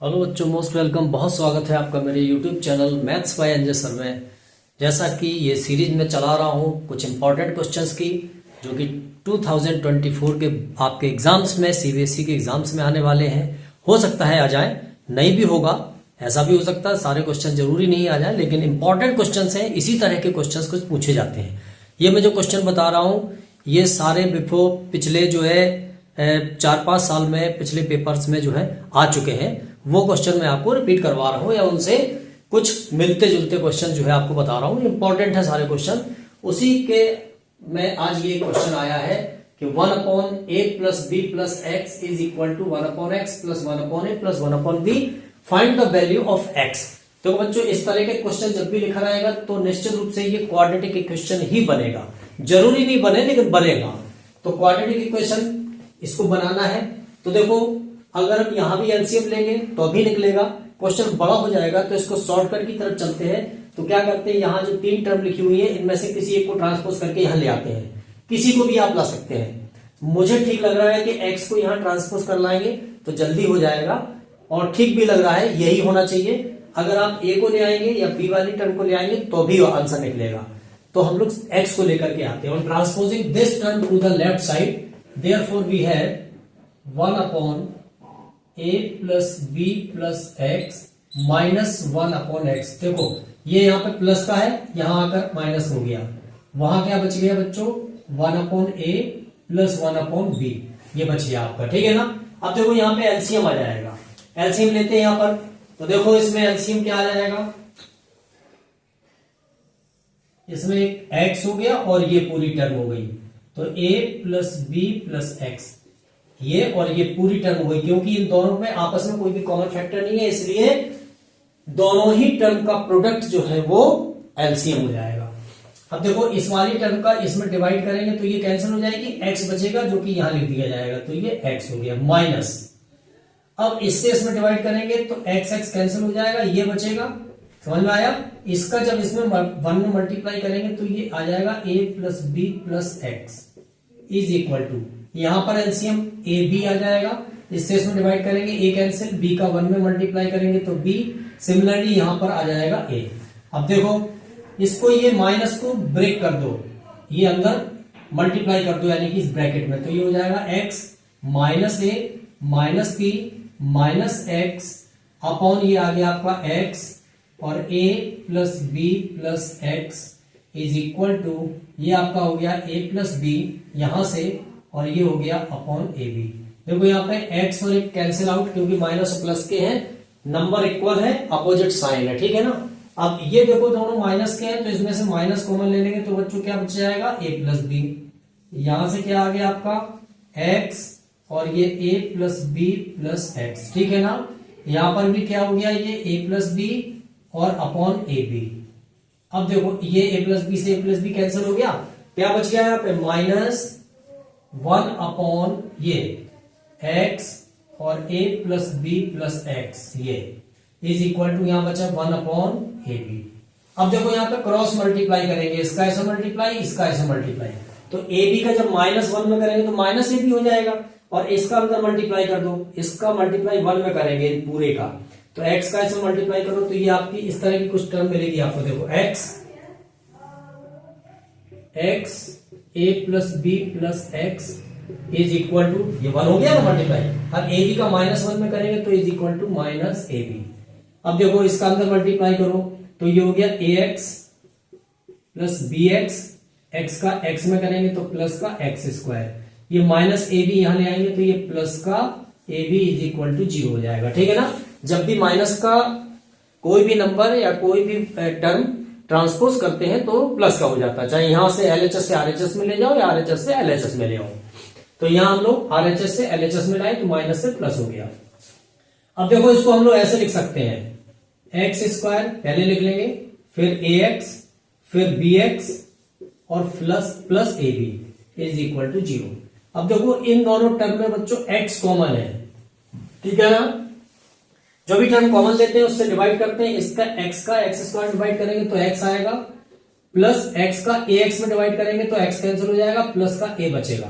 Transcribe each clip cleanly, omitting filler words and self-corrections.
Hello बच्चों, most welcome. बहुत स्वागत है आपका मेरे YouTube channel maths by NJ sir में। जैसा कि ये सीरीज में चला रहा हूँ कुछ इंपॉर्टेंट क्वेश्चंस की, जो कि 2024 के आपके एग्जाम्स में, सीबीएसई के एग्जाम्स में आने वाले हैं। हो सकता है आ जाए, नहीं भी होगा, ऐसा भी हो सकता है। सारे क्वेश्चन जरूरी नहीं आ जाए, लेकिन इंपॉर्टेंट क्वेश्चन हैं, इसी तरह के क्वेश्चन कुछ पूछे जाते हैं। ये मैं जो क्वेश्चन बता रहा हूँ ये सारे बिफोर पिछले जो है 4-5 साल में पिछले पेपर्स में जो है आ चुके हैं। वो क्वेश्चन मैं आपको रिपीट करवा रहा हूँ या उनसे कुछ मिलते जुलते क्वेश्चन जो है आपको बता रहा हूँ। इंपॉर्टेंट है सारे क्वेश्चन। उसी के में आज ये क्वेश्चन आया है कि 1/a + b + x = 1/x + 1/a + 1/b। Find the value of x। तो बच्चों, इस तरह के क्वेश्चन जब भी लिखा रहेगा तो निश्चित रूप से ये क्वाड्रेटिक इक्वेशन ही बनेगा। जरूरी नहीं बने, लेकिन बनेगा। तो क्वाड्रेटिक इक्वेशन इसको बनाना है। तो देखो, अगर हम यहां भी एलसीएम लेंगे तो अभी निकलेगा। क्वेश्चन बड़ा हो जाएगा तो इसको शॉर्टकट की तरफ चलते हैं। तो क्या करते हैं, यहां जो 3 टर्म लिखी हुई है इनमें से किसी एक को ट्रांसपोज करके यहां ले आते हैं। किसी को भी आप ला सकते हैं। मुझे ठीक लग रहा है कि एक्स को यहां ट्रांसपोज कर लाएंगे तो जल्दी हो जाएगा, और ठीक भी लग रहा है, यही होना चाहिए। अगर आप ए को ले आएंगे या बी वाली टर्म को ले आएंगे तो भी आंसर निकलेगा। तो हम लोग एक्स को लेकर के आते हैं। Transposing this term to the left side, therefore we have 1/a + b + x - 1/x। देखो, ये यहां पे प्लस का है, यहां आकर माइनस हो गया। वहां क्या बच गया बच्चों, 1/a + 1/b। ये बच गया आपका, ठीक है ना। अब देखो यहां पे एलसीएम आ जाएगा। एलसीएम लेते हैं यहां पर। तो देखो इसमें एलसीएम क्या आ जाएगा, इसमें एक x हो गया और ये पूरी टर्म हो गई। तो a + b + x, ये और ये पूरी टर्म हो गई, क्योंकि इन दोनों में आपस में कोई भी कॉमन फैक्टर नहीं है, इसलिए दोनों ही टर्म का प्रोडक्ट जो है वो एलसीएम हो जाएगा। अब देखो, इस वाली टर्म का इसमें डिवाइड करेंगे तो ये कैंसिल हो जाएगी, x बचेगा जो कि यहां लिख दिया जाएगा। तो ये x हो गया माइनस। अब इससे इसमें डिवाइड करेंगे तो x कैंसिल हो जाएगा, ये बचेगा। समझ में आया। इसका जब इसमें 1 में मल्टीप्लाई करेंगे तो ये आ जाएगा a + b + x = यहां पर एलसीएम ए बी आ जाएगा। इससे इसमें डिवाइड करेंगे, a कैंसिल, b का 1 में मल्टीप्लाई करेंगे तो b। सिमिलरली यहां पर आ जाएगा a। अब देखो, इसको ये माइनस को ब्रेक कर दो, ये अंदर मल्टीप्लाई कर दो, यानी कि इस ब्रैकेट में। तो ये हो जाएगा x - a - b - x upon ये आ गया आपका x, और a + b + x = ये आपका हो गया a + b यहां से, और ये हो गया अपॉन ए बी। देखो यहाँ पे x और एक कैंसिल आउट, क्योंकि माइनस और प्लस के हैं, नंबर इक्वल है, अपोजिट साइन है, ठीक है ना। अब ये देखो दोनों माइनस के हैं, तो इसमें से माइनस कॉमन ले लेंगे तो बच्चों क्या बच जाएगा, a + b। यहां से क्या आ गया आपका x, और ये a + b + x, ठीक है ना। यहां पर भी क्या हो गया, ये a + b और अपॉन ए बी। अब देखो, ये a + b से a + b कैंसिल हो गया, क्या बच गया यहाँ पे, -1 अपॉन ये x और a + b + x, ये = यहां बचा 1 अपॉन ए बी। अब देखो यहाँ पे क्रॉस मल्टीप्लाई करेंगे, इसका ऐसा मल्टीप्लाई, इसका ऐसा मल्टीप्लाई। तो ए बी का जब -1 में करेंगे तो -ab हो जाएगा, और इसका अंदर मल्टीप्लाई कर दो, इसका मल्टीप्लाई 1 में करेंगे पूरे का, तो x का ऐसा मल्टीप्लाई करो तो ये आपकी इस तरह की कुछ टर्म मिलेगी आपको। देखो x a + b + x = ये 1 हो गया ना मल्टीप्लाई। अब ए बी का -1 में करेंगे तो -ab। अब देखो इसका अंदर मल्टीप्लाई करो तो ये हो गया ax + bx, x का x में करेंगे तो प्लस का x²। ये -ab यहां ले आएंगे तो ये प्लस का ab = 0 हो जाएगा, ठीक है ना। जब भी माइनस का कोई भी नंबर या कोई भी टर्म ट्रांसपोज करते हैं तो प्लस का हो जाता है, चाहे यहां से LHS से RHS में ले जाओ या RHS से LHS में ले आओ। तो यहां हम लोग RHS से LHS में लाए तो माइनस से प्लस हो गया। अब देखो, इसको हम लोग ऐसे लिख सकते हैं, x² पहले लिख लेंगे, फिर ax, फिर bx और प्लस ab = 0। अब देखो, इन दोनों टर्म में बच्चों x कॉमन है, ठीक है ना। जो भी टर्म कॉमन लेते हैं उससे डिवाइड करते हैं। इसका x का x² डिवाइड करेंगे तो x आएगा, प्लस x का ax में डिवाइड करेंगे तो x कैंसिल हो जाएगा, प्लस का a बचेगा।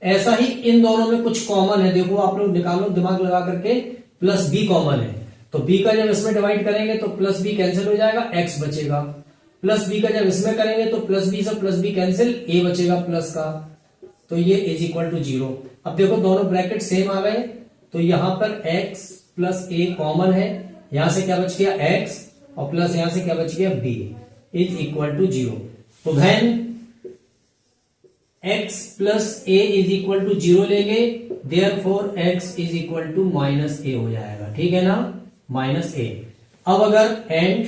ऐसा ही इन दोनों में कुछ कॉमन है, देखो आप लोग निकालो दिमाग लगा करके, +b कॉमन है। तो b का जब इसमें डिवाइड करेंगे तो प्लस बी कैंसिल हो जाएगा, x बचेगा। प्लस बी का जब इसमें करेंगे तो प्लस बी से प्लस बी कैंसिल, a बचेगा प्लस का, तो ये इज इक्वल टू 0। अब देखो दोनों ब्रैकेट सेम आ गए, तो यहां पर x प्लस a कॉमन है, यहां से क्या बच गया x, और प्लस यहां से क्या बच गया b इज इक्वल टू 0। तो when x plus a is equal to 0 लेंगे, therefore x is equal to minus a हो जाएगा, ठीक है ना, माइनस a। अब अगर and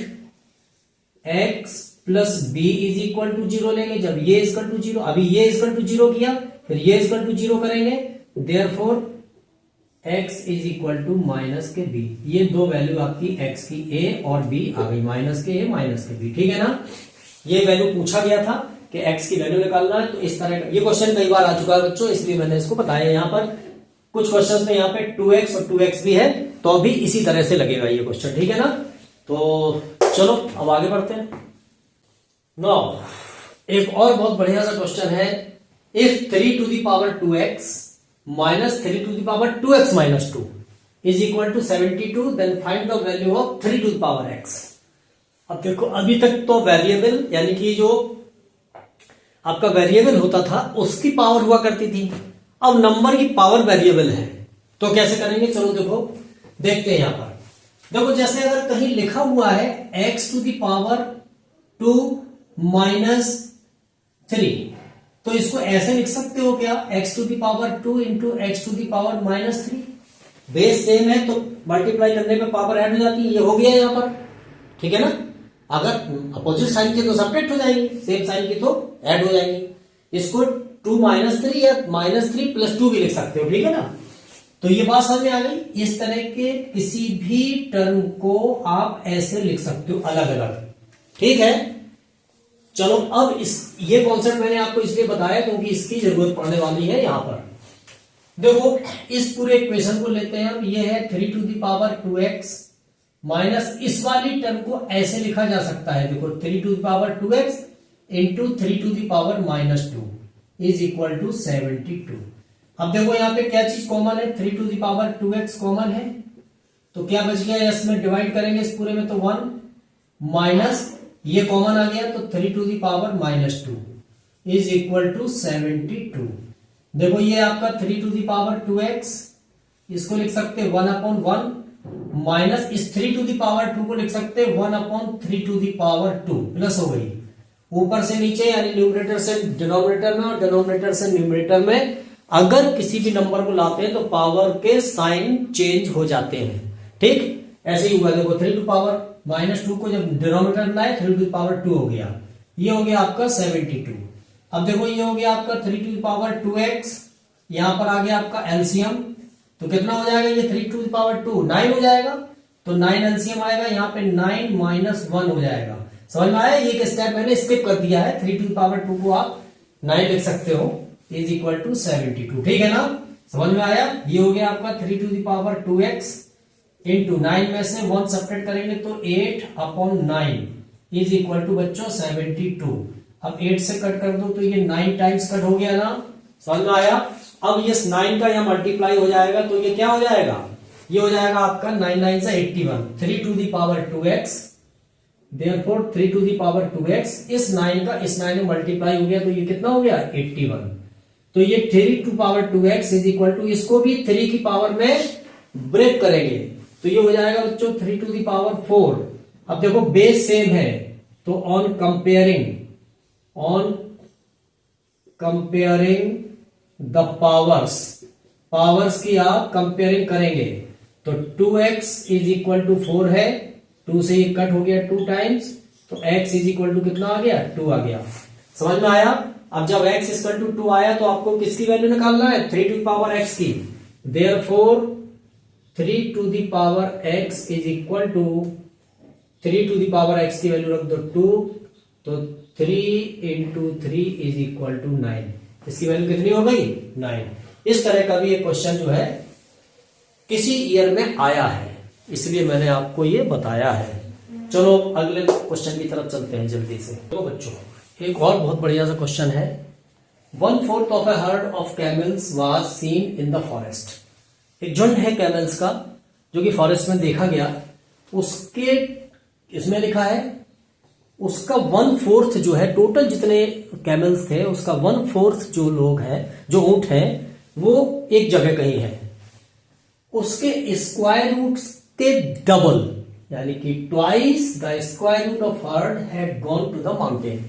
x plus b is equal to 0 लेंगे, जब ये इक्वल टू 0, अभी ये इक्वल टू 0 किया, फिर ये इक्वल टू 0 करेंगे, therefore x is equal to minus के b। ये दो वैल्यू आपकी x की a और b आ गई, माइनस के a माइनस के b, ठीक है ना। ये वैल्यू पूछा गया था कि x की वैल्यू निकालना है, तो इस तरह का ये क्वेश्चन कई बार आ चुका है बच्चों, इसलिए मैंने इसको बताया। यहाँ पर कुछ क्वेश्चंस में यहाँ पे 2x और 2x भी है, तो अभी इसी तरह से लगेगा ये क्वेश्चन, ठीक है ना। तो चलो अब आगे बढ़ते हैं। नो एक और बहुत बढ़िया सा क्वेश्चन है, if 3 to the power 2x minus 3 to the power 2x minus 2 is equal to 72, then find the value of 3 to the power x। अब देखो अभी तक तो वेरिएबल यानी कि जो आपका वेरिएबल होता था उसकी पावर हुआ करती थी, अब नंबर की पावर वेरिएबल है, तो कैसे करेंगे, चलो देखो देखते हैं। यहां पर देखो जैसे अगर कहीं लिखा हुआ है x to the power 2 minus 3, तो इसको ऐसे लिख सकते हो क्या, x to the power 2 into x to the power minus 3। Base same है तो मल्टीप्लाई करने पे पावर ऐड हो जाती है, ये हो गया यहां पर, ठीक है ना। अगर अपोजिट साइन की तो सब्ट्रैक्ट हो जाएगी, सेम साइन की तो ऐड हो जाएंगी। इसको 2 माइनस 3 या माइनस 3 प्लस 2 भी लिख सकते हो, ठीक है ना। तो ये बात समझ में आ गई। इस तरह के किसी भी टर्म को आप ऐसे लिख सकते हो अलग अलग, ठीक है। चलो अब ये कॉन्सेप्ट मैंने आपको इसलिए बताया क्योंकि इसकी जरूरत पड़ने वाली है। यहां पर देखो इस पूरे इक्वेशन को लेते हैं हम, ये है 3 to the power 2x minus, इस वाली टर्म को ऐसे लिखा जा सकता है, देखो 3 to the power 2x into 3 to the power minus 2 is equal to 72। अब देखो यहाँ पे क्या चीज कॉमन है, 3 to the power 2x common है, तो क्या बच गया, इसमें डिवाइड करेंगे इस पूरे में तो 1 माइनस ये कॉमन आ गया, तो 3 to the power minus 2 is equal to 72। देखो ये आपका 3 टू द पावर 2x, इसको लिख सकते 1/1 माइनस इस 3 टू द पावर 2 को लिख सकते 1/3 टू द पावर 2, प्लस हो गई ऊपर से नीचे, यानी न्यूमरेटर से डिनोमिनेटर में और डिनोमिनेटर से न्यूमरेटर में अगर किसी भी नंबर को लाते हैं तो पावर के साइन चेंज हो जाते हैं, ठीक। ऐसे ही हुआ, देखो 3 टू पावर माइनस 2 को जब डिनोमिनेटर में लाए 3 टू द पावर 2 हो गया, ये हो गया आपका 72। अब देखो ये हो गया आपका 3 टू द पावर 2x, यहां पर आ गया आपका एलसीएम, तो कितना हो जाएगा, ये 3 टू द पावर 2 9 हो जाएगा, तो 9 एलसीएम आएगा, यहाँ पे 9 माइनस 1 हो जाएगा। समझ में आया, ये स्टेप मैंने स्किप कर दिया है, 3 टू द पावर 2 को आप 9 लिख सकते हो, इज इक्वल टू 72, ठीक है ना। समझ में आया, ये हो गया आपका 3 to the power 2x into 9 में से 1 सब्ट्रैक्ट करेंगे तो 8/9 इज इक्वल टू बच्चों 72। अब 8 से कट कर दो तो ये 9 टाइम्स कट हो गया ना, समझ में आया। अब ये 9 का यहाँ मल्टीप्लाई हो जाएगा तो ये क्या हो जाएगा, ये हो जाएगा आपका 9 9 से 81, 3 to the power 2x, therefore 3 to the power 2x, इस 9 का इस 9 में मल्टीप्लाई हो गया तो ये कितना हो गया 81। तो ये 3 to power 2x is equal to, इसको भी 3 की पावर में ब्रेक करेंगे तो ये हो जाएगा बच्चों 3 टू द पावर 4। अब देखो बेस सेम है, तो ऑन कंपेयरिंग द पावर्स की आप कंपेयरिंग करेंगे तो 2x इज इक्वल टू 4 है, 2 से ये कट हो गया 2 टाइम्स, तो x इज इक्वल टू कितना आ गया 2 आ गया। समझ में आया। अब जब x इक्वल टू 2 आया तो आपको किसकी वैल्यू निकालना है, 3 टू पावर x की, therefore 3 to the power x is equal to 3 to the power x की वैल्यू रख दो 2, तो 3 इंटू 3 इज इक्वल टू 9, इसकी वैल्यू कितनी हो गई 9। इस तरह का भी एक क्वेश्चन जो है किसी ईयर में आया है, इसलिए मैंने आपको ये बताया है। चलो अगले क्वेश्चन की तरफ चलते हैं जल्दी से। तो बच्चों एक और बहुत बढ़िया सा क्वेश्चन है, 1/4 of a herd of camels was seen in the forest। एक झुंड है कैमल्स का जो कि फॉरेस्ट में देखा गया, उसके इसमें लिखा है उसका 1/4 जो है, टोटल जितने कैमल्स थे उसका 1/4 जो लोग हैं, जो ऊंट हैं, वो एक जगह कहीं है, उसके स्क्वायर रूट के डबल, यानी कि twice the square root of herd had gone to the mountain.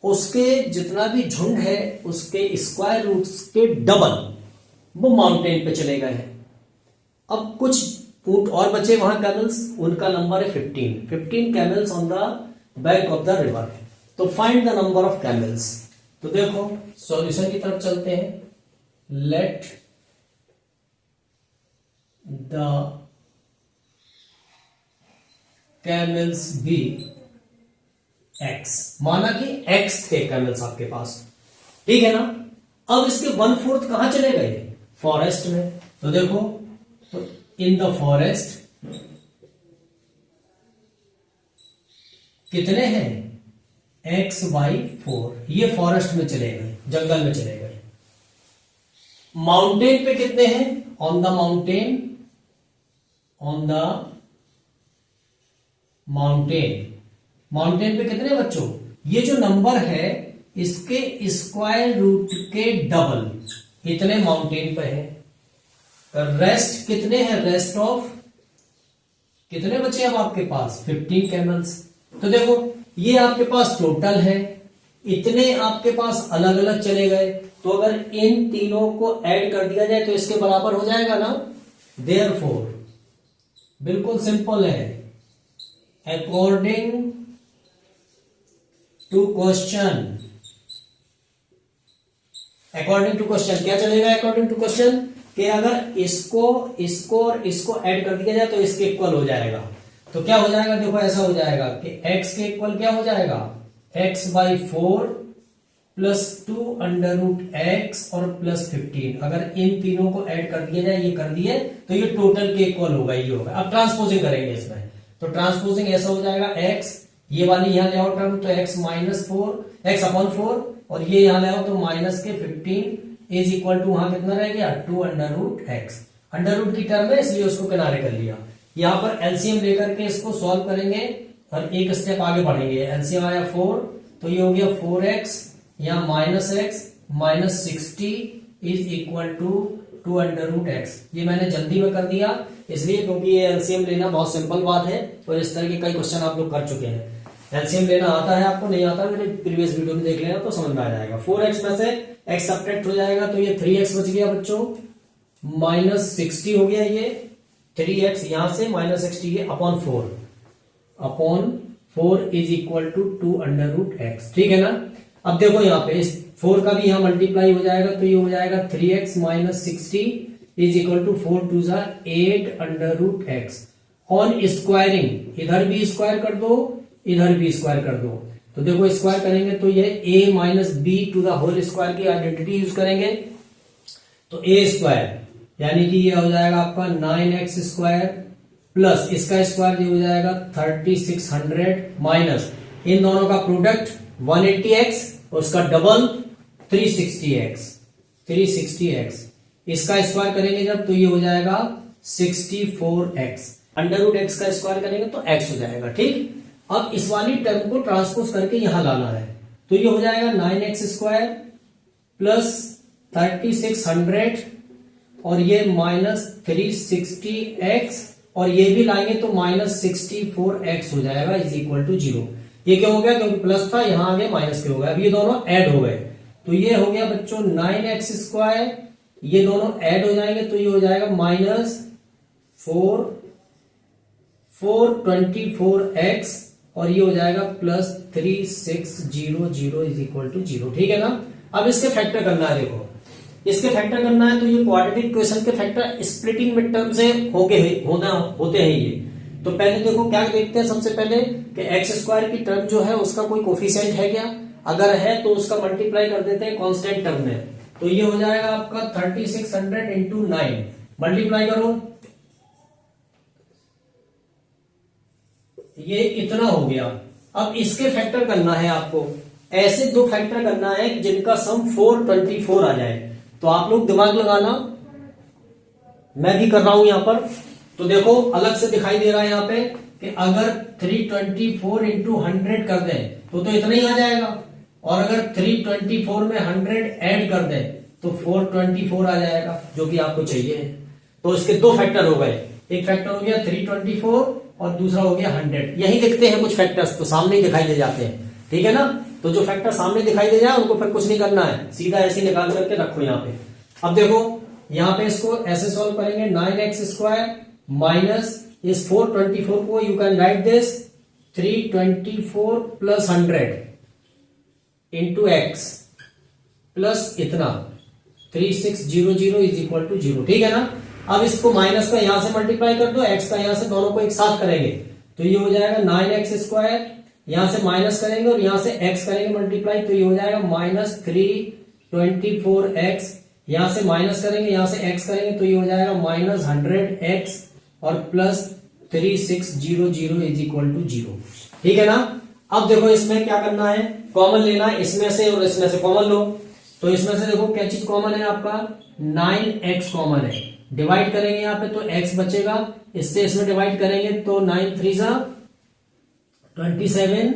उसके जितना भी झुंड है उसके स्क्वायर रूट्स के डबल वो माउंटेन पे चले गए हैं। अब कुछ ऊंट और बचे वहां कैमल्स, उनका नंबर है 15 camels on the bank of the river. तो find the number of camels. तो देखो सॉल्यूशन की तरफ चलते हैं। Let the camels be x, माना कि x थे कैमल्स आपके पास, ठीक है ना। अब इसके 1/4 कहां चले गए? फॉरेस्ट में। तो देखो, तो इन द फॉरेस्ट कितने हैं? x/4, ये फॉरेस्ट में चले गए, जंगल में चले गए। माउंटेन पे कितने हैं? On the mountain, on the mountain, mountain पे कितने बच्चों? ये जो नंबर है इसके स्क्वायर रूट के डबल इतने माउंटेन पे है। रेस्ट कितने हैं? रेस्ट ऑफ कितने बचे अब आपके पास? 15 कैमल्स। तो देखो ये आपके पास टोटल है, इतने आपके पास अलग अलग चले गए, तो अगर इन तीनों को ऐड कर दिया जाए तो इसके बराबर हो जाएगा ना। देयरफॉर बिल्कुल सिंपल है, according to question, according to question क्या चलेगा? अकॉर्डिंग टू क्वेश्चन कि अगर इसको इसको और इसको ऐड कर दिया जाए तो इसके इक्वल हो जाएगा। तो क्या हो जाएगा? देखो ऐसा हो जाएगा कि x के इक्वल क्या हो जाएगा? x/4 प्लस 2√x और प्लस 15। अगर इन तीनों को ऐड कर दिया जाए, ये कर दिए, तो ये टोटल के इक्वल होगा, ये होगा। अब ट्रांसपोजिंग करेंगे इसमें, तो ट्रांसपोजिंग ऐसा हो जाएगा x, ये वाली यहां ले आओ टर्म, तो x/4 और ये यहां ले आओ तो माइनस के 15 इज इक्वल टू वहां कितना रह गया? 2√x। अंडर रूट की टर्म है इसलिए उसको किनारे कर लिया। यहां पर एलसीएम लेकर के इसको सॉल्व करेंगे और एक स्टेप आगे बढ़ेंगे। एलसीएम आया 4, तो ये हो गया 4x, यहां -x -60 is equal to 2√x। ये मैंने जल्दी में कर दिया इसलिए क्योंकि ये एलसीएम लेना बहुत सिंपल बात है और इस तरह के कई क्वेश्चन आप लोग कर चुके हैं। एलसीएम लेना आता है आपको, नहीं आता मेरे प्रीवियस वीडियो में देख लेना तो समझ में आ जाएगा। 4x में से x सब्ट्रैक्ट हो जाएगा तो ये 3x बच गया बच्चों, -60 हो गया, ये 3x यहां से -60 ये upon 4 is equal to 2√x, ठीक है ना। अब देखो यहाँ पे इस 4 का भी यहां मल्टीप्लाई हो जाएगा तो ये हो जाएगा 3x -60 is equal to 4 2 8√x। On squaring इधर भी स्क्वायर कर दो, इधर भी स्क्वायर कर दो, तो देखो स्क्वायर करेंगे तो ये a minus B to the whole square की आइडेंटिटी यूज करेंगे, तो a स्क्वायर यानी कि ये हो जाएगा आपका 9x स्क्वायर प्लस इसका स्क्वायर ये हो जाएगा 3600 माइनस इन दोनों का प्रोडक्ट 180x और उसका डबल 360x। इसका स्क्वायर करेंगे जब तो ये हो जाएगा 64x। अंडर रूट x का स्क्वायर करेंगे तो x हो जाएगा, ठीक। अब इस वाली टर्म को ट्रांसपोज करके यहां लाना है तो ये हो जाएगा 9x स्क्वायर प्लस 3600 और ये -360x और ये भी लाएंगे तो -64x हो जाएगा इज इक्वल टू 0। ये क्या हो गया? क्योंकि प्लस था यहां आगे माइनस के हो गया। अब ये दोनों ऐड हो गए तो ये हो गया बच्चों 9x स्क्वायर, ये दोनों ऐड हो जाएंगे तो ये हो जाएगा -424x और ये हो जाएगा प्लस 3600 इज इक्वल टू 0, ठीक है ना। अब इसके फैक्टर करना है, देखो इसके फैक्टर करना है तो ये क्वाड्रेटिक इक्वेशन के फैक्टर स्प्लिटिंग मिड टर्म से होते हैं ये। तो पहले देखो क्या देखते हैं, सबसे पहले कि x स्क्वायर की टर्म जो है उसका कोई कोफिशिएंट है क्या? अगर है तो उसका मल्टीप्लाई कर देते हैं कांस्टेंट टर्म में, तो ये हो जाएगा आपका 3600 इंटू 9, मल्टीप्लाई करो, ये इतना हो गया। अब इसके फैक्टर करना है आपको, ऐसे दो फैक्टर करना है जिनका सम 424 आ जाए। तो आप लोग दिमाग लगाना, मैं भी कर रहा हूं यहां पर, तो देखो अलग से दिखाई दे रहा है यहाँ पे कि अगर 324 इंटू 100 कर दें तो इतना ही आ जाएगा, और अगर 324 में 100 ऐड कर दें तो 424 आ जाएगा, जो कि आपको चाहिए है। तो इसके दो फैक्टर हो गए, एक फैक्टर हो गया 324 और दूसरा हो गया 100। यही दिखते हैं कुछ फैक्टर्स, तो सामने ही दिखाई दे जाते हैं, ठीक है ना। तो जो फैक्टर सामने दिखाई दे जाए उनको फिर कुछ नहीं करना है, सीधा ऐसे निकाल करके रखो यहाँ पे। अब देखो यहाँ पे इसको ऐसे सॉल्व करेंगे, 9x² माइनस इस 424 को you can write this 324 plus 100 into x plus इतना 3600 इज इक्वल टू 0, ठीक है ना। अब इसको माइनस का यहां से मल्टीप्लाई कर दो, एक्स का यहां से, दोनों को एक साथ करेंगे तो ये हो जाएगा 9x², यहां से माइनस करेंगे और यहां से x करेंगे मल्टीप्लाई, तो ये हो जाएगा माइनस 324x, यहां से माइनस करेंगे, यहां से x करेंगे तो ये हो जाएगा माइनस 100x और प्लस 3600 इज इक्वल टू 0, ठीक है ना। अब देखो इसमें क्या करना है, कॉमन लेना है, इसमें से और इसमें से कॉमन लो। तो इसमें से देखो क्या चीज कॉमन है, आपका 9x कॉमन है, डिवाइड करेंगे यहाँ पे तो x बचेगा, इससे इसमें डिवाइड करेंगे तो 9 3 27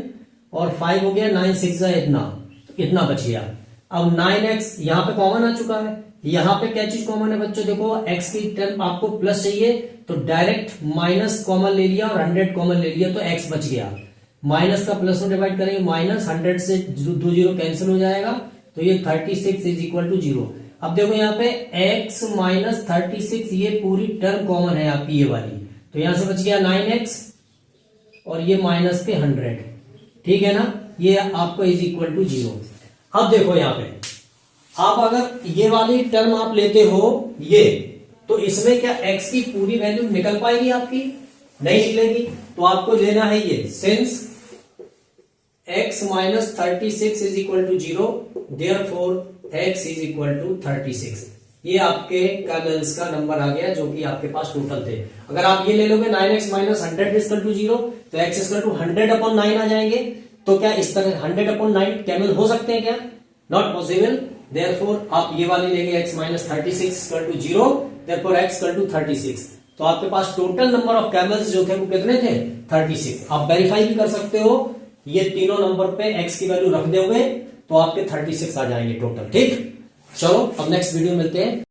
और 5 हो गया, 9 6 इतना बच गया। अब 9x यहाँ पे कॉमन आ चुका है, यहाँ पे क्या चीज कॉमन है बच्चों, देखो x की टर्म आपको प्लस चाहिए तो डायरेक्ट माइनस कॉमन ले लिया और 100 कॉमन ले लिया तो x बच गया। माइनस का प्लस में डिवाइड करेंगे, माइनस 100 से 2 0 कैंसिल हो जाएगा तो ये 36 इज इक्वल टू 0। अब देखो यहाँ पे x माइनस 36 ये पूरी टर्म कॉमन है आपकी ये वाली, तो यहां से बच गया 9x और ये माइनस के 100, ठीक है ना, ये आपको इज इक्वल टू 0। अब देखो यहाँ पे आप अगर ये वाली टर्म आप लेते हो ये, तो इसमें क्या x की पूरी वैल्यू निकल पाएगी आपकी, नहीं निकलेगी। तो आपको लेना है ये, since x minus 36 is equal to 0 therefore x is equal to 36। ये आपके कर्नल्स का नंबर आ गया जो कि आपके पास टोटल थे। अगर आप ये ले लोगे 9x माइनस 100 इक्वल टू 0 तो x इक्वल टू 100/9 आ जाएंगे। तो क्या इस तरह 100/9 कैमल हो सकते हैं क्या, नॉट पॉसिबल। देयरफॉर आप ये वाली लेंगे x minus 36 equal to 0 therefore x equal to 36। तो आपके पास टोटल नंबर ऑफ कैमल्स जो थे वो कितने थे, 36। आप वेरीफाई भी कर सकते हो, ये तीनों नंबर पे x की वैल्यू रख दोगे तो आपके 36 आ जाएंगे टोटल, ठीक। चलो अब नेक्स्ट वीडियो मिलते हैं।